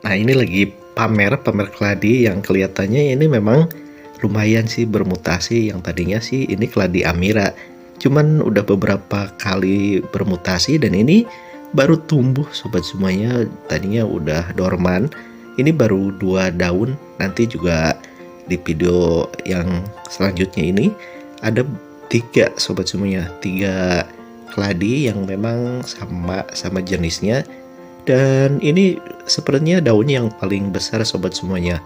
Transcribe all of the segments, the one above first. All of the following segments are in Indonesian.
Nah, ini lagi pamer keladi yang kelihatannya ini memang lumayan sih bermutasi. Yang tadinya sih ini keladi Amira, cuman udah beberapa kali bermutasi dan ini baru tumbuh sobat semuanya. Tadinya udah dorman, ini baru 2 daun. Nanti juga di video yang selanjutnya ini ada 3 sobat semuanya, 3 keladi yang memang sama jenisnya. Dan ini sepertinya daun yang paling besar sobat semuanya.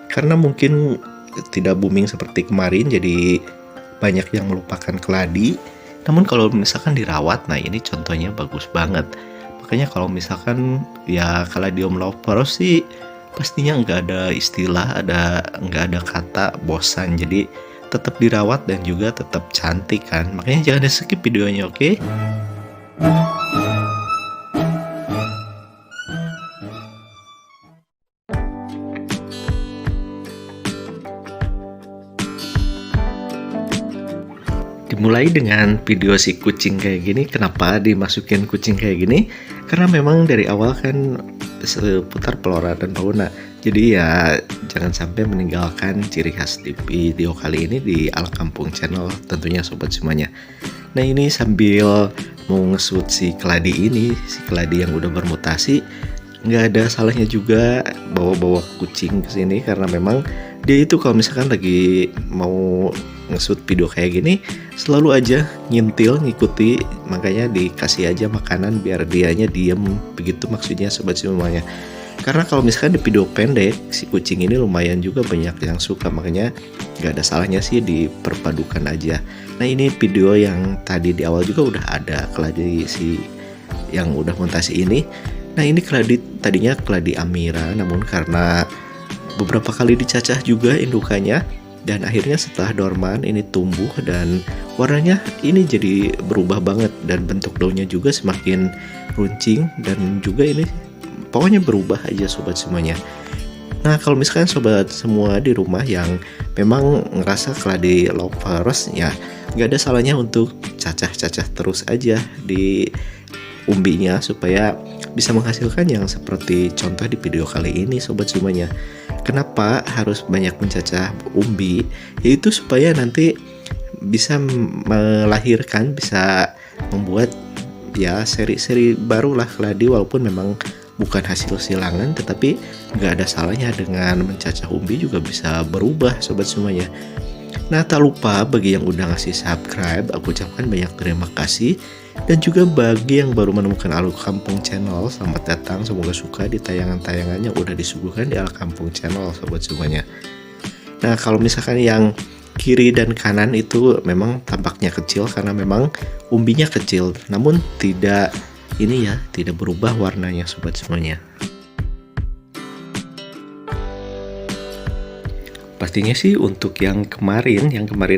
Karena mungkin tidak booming seperti kemarin, jadi banyak yang melupakan keladi. Namun kalau misalkan dirawat, nah ini contohnya bagus banget. Makanya kalau misalkan ya Caladium lovers sih pastinya nggak ada istilah, nggak ada kata bosan. Jadi tetap dirawat dan juga tetap cantik kan. Makanya jangan di skip videonya, oke? Dimulai dengan video si kucing kayak gini. Kenapa dimasukin kucing kayak gini? Karena memang dari awal kan seputar flora dan fauna. Jadi ya jangan sampai meninggalkan ciri khas di video kali ini di Ala Kampung Channel tentunya sobat semuanya. Nah, ini sambil mau ngesut si keladi ini, si keladi yang udah bermutasi, nggak ada salahnya juga bawa-bawa kucing ke sini karena memang dia itu kalau misalkan lagi mau ngesut video kayak gini selalu aja ngintil ngikuti, makanya dikasih aja makanan biar dianya diem begitu maksudnya sobat semuanya. Karena kalau misalkan di video pendek si kucing ini lumayan juga banyak yang suka, makanya nggak ada salahnya sih diperpadukan aja. Nah, ini video yang tadi di awal juga udah ada keladi si yang udah mutasi ini. Nah, ini keladi tadinya keladi Amira, namun karena beberapa kali dicacah juga indukannya dan akhirnya setelah dorman ini tumbuh dan warnanya ini jadi berubah banget dan bentuk daunnya juga semakin runcing dan juga ini pokoknya berubah aja sobat semuanya. Nah, kalau misalkan sobat semua di rumah yang memang ngerasa keladi lovers ya nggak ada salahnya untuk cacah-cacah terus aja di umbinya supaya bisa menghasilkan yang seperti contoh di video kali ini sobat semuanya. Kenapa harus banyak mencacah umbi? Yaitu supaya nanti bisa melahirkan, bisa membuat ya seri-seri baru lah keladi, walaupun memang bukan hasil silangan, tetapi nggak ada salahnya dengan mencacah umbi juga bisa berubah sobat semuanya. Nah, tak lupa bagi yang udah ngasih subscribe, aku ucapkan banyak terima kasih. Dan juga bagi yang baru menemukan Ala Kampung Channel, selamat datang, semoga suka di tayangan-tayangan yang udah disuguhkan di Ala Kampung Channel sobat semuanya. Nah, kalau misalkan yang kiri dan kanan itu memang tampaknya kecil karena memang umbinya kecil, namun tidak ini ya, tidak berubah warnanya sobat semuanya. Pastinya sih untuk yang kemarin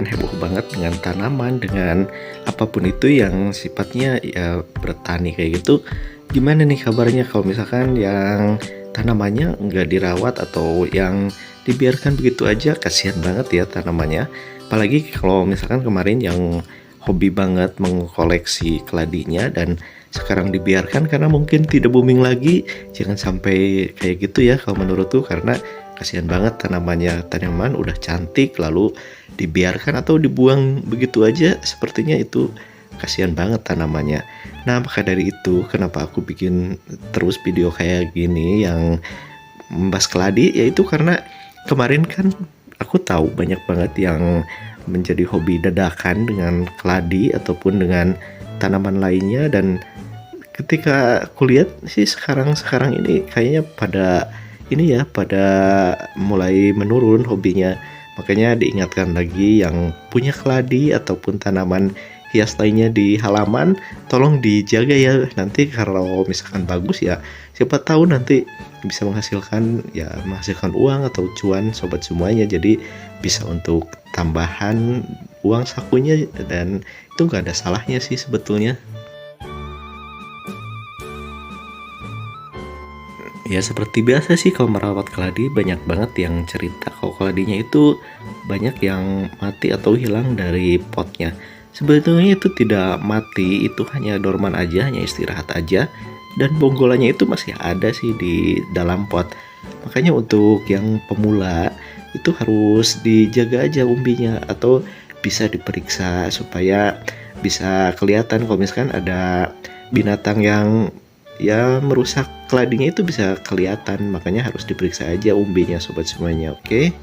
heboh banget dengan tanaman, dengan apapun itu yang sifatnya ya bertani kayak gitu. Gimana nih kabarnya kalau misalkan yang tanamannya nggak dirawat atau yang dibiarkan begitu aja? Kasihan banget ya tanamannya. Apalagi kalau misalkan kemarin yang hobi banget mengkoleksi keladinya dan sekarang dibiarkan karena mungkin tidak booming lagi. Jangan sampai kayak gitu ya kalau menurutku, karena kasihan banget tanaman udah cantik lalu dibiarkan atau dibuang begitu aja, sepertinya itu kasihan banget tanamannya. Nah, maka dari itu kenapa aku bikin terus video kayak gini yang membahas keladi, yaitu karena kemarin kan aku tahu banyak banget yang menjadi hobi dadakan dengan keladi ataupun dengan tanaman lainnya, dan ketika aku lihat sih sekarang ini kayaknya pada mulai menurun hobinya. Makanya diingatkan lagi yang punya keladi ataupun tanaman hias lainnya di halaman, tolong dijaga ya. Nanti kalau misalkan bagus ya siapa tahu nanti bisa menghasilkan uang atau cuan sobat semuanya. Jadi bisa untuk tambahan uang sakunya dan itu nggak ada salahnya sih sebetulnya. Ya seperti biasa sih kalau merawat keladi banyak banget yang cerita kalau keladinya itu banyak yang mati atau hilang dari potnya. Sebetulnya itu tidak mati, itu hanya dorman aja, hanya istirahat aja. dan bonggolannya itu masih ada sih di dalam pot. Makanya untuk yang pemula itu harus dijaga aja umbinya, atau bisa diperiksa supaya bisa kelihatan kalau misalkan ada binatang yang ya merusak keladinya, itu bisa kelihatan. Makanya harus diperiksa aja umbinya sobat semuanya, oke?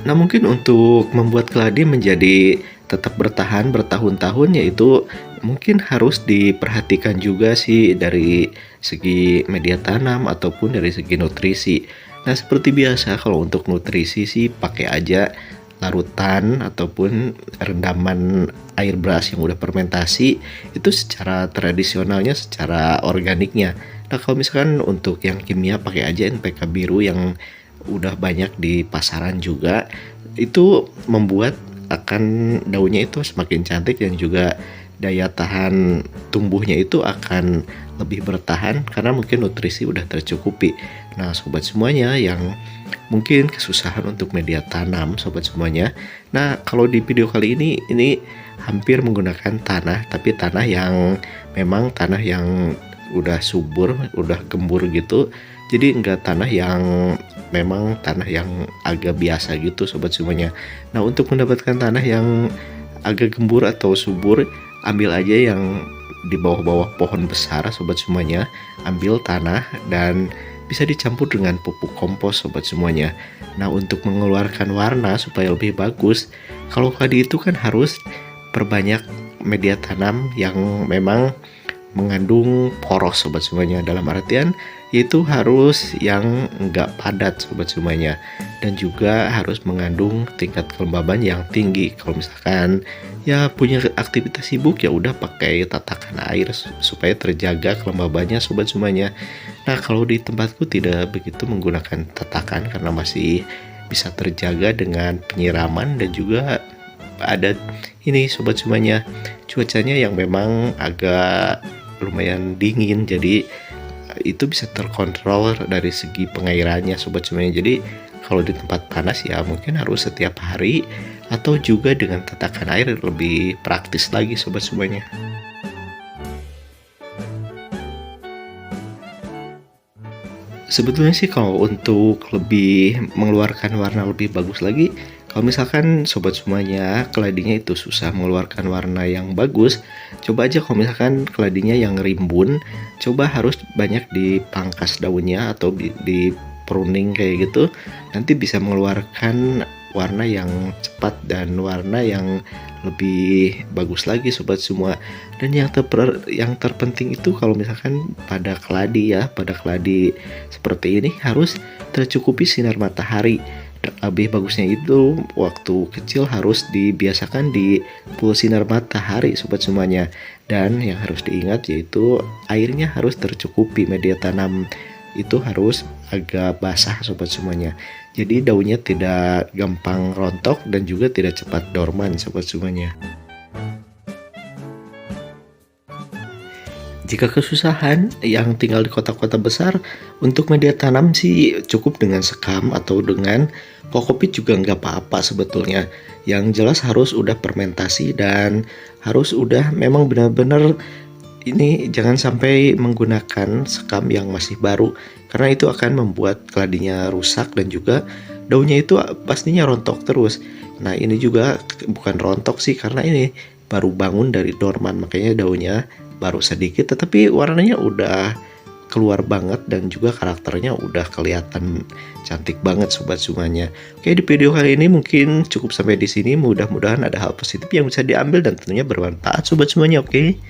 Nah, mungkin untuk membuat keladi menjadi tetap bertahan bertahun-tahun, yaitu mungkin harus diperhatikan juga sih dari segi media tanam ataupun dari segi nutrisi. Nah, seperti biasa kalau untuk nutrisi sih pakai aja larutan ataupun rendaman air beras yang udah fermentasi, itu secara tradisionalnya, secara organiknya. Nah, kalau misalkan untuk yang kimia pakai aja NPK biru yang udah banyak di pasaran juga, itu membuat akan daunnya itu semakin cantik dan juga daya tahan tumbuhnya itu akan lebih bertahan karena mungkin nutrisi udah tercukupi. Nah, sobat semuanya yang mungkin kesusahan untuk media tanam, sobat semuanya. Nah, kalau di video kali ini hampir menggunakan tanah, tapi tanah yang memang tanah yang udah subur, udah gembur gitu. Jadi enggak tanah yang memang tanah yang agak biasa gitu sobat semuanya. Nah, untuk mendapatkan tanah yang agak gembur atau subur, ambil aja yang di bawah-bawah pohon besar sobat semuanya. Ambil tanah dan bisa dicampur dengan pupuk kompos sobat semuanya. Nah, untuk mengeluarkan warna supaya lebih bagus, kalau tadi itu kan harus perbanyak media tanam yang memang mengandung poros sobat semuanya, dalam artian yaitu harus yang enggak padat sobat semuanya, dan juga harus mengandung tingkat kelembaban yang tinggi. Kalau misalkan ya punya aktivitas sibuk, ya udah pakai tatakan air supaya terjaga kelembabannya sobat semuanya. Nah, kalau di tempatku tidak begitu menggunakan tatakan karena masih bisa terjaga dengan penyiraman, dan juga ada ini sobat semuanya, cuacanya yang memang agak lumayan dingin, jadi itu bisa terkontrol dari segi pengairannya sobat semuanya. Jadi kalau di tempat panas ya mungkin harus setiap hari, atau juga dengan tatakan air lebih praktis lagi sobat semuanya. Sebetulnya sih kalau untuk lebih mengeluarkan warna lebih bagus lagi, kalau misalkan sobat semuanya keladinya itu susah mengeluarkan warna yang bagus, coba aja kalau misalkan keladinya yang rimbun, coba harus banyak dipangkas daunnya atau di pruning kayak gitu. Nanti bisa mengeluarkan warna yang cepat dan warna yang lebih bagus lagi sobat semua. Dan yang terpenting itu kalau misalkan pada keladi ya, pada keladi seperti ini harus tercukupi sinar matahari. Lebih bagusnya itu waktu kecil harus dibiasakan di full sinar matahari sobat semuanya. Dan yang harus diingat yaitu airnya harus tercukupi, media tanam itu harus agak basah sobat semuanya. Jadi daunnya tidak gampang rontok dan juga tidak cepat dorman sobat semuanya. Jika kesusahan yang tinggal di kota-kota besar, untuk media tanam sih cukup dengan sekam atau dengan kokopit juga nggak apa-apa sebetulnya. Yang jelas harus udah fermentasi dan harus udah memang benar-benar, ini jangan sampai menggunakan sekam yang masih baru, karena itu akan membuat keladinya rusak dan juga daunnya itu pastinya rontok terus. Nah, ini juga bukan rontok sih, karena ini baru bangun dari dorman, makanya daunnya baru sedikit tetapi warnanya udah keluar banget dan juga karakternya udah kelihatan cantik banget sobat semuanya. Oke, di video kali ini mungkin cukup sampai di sini. Mudah-mudahan ada hal positif yang bisa diambil dan tentunya bermanfaat sobat semuanya. Oke.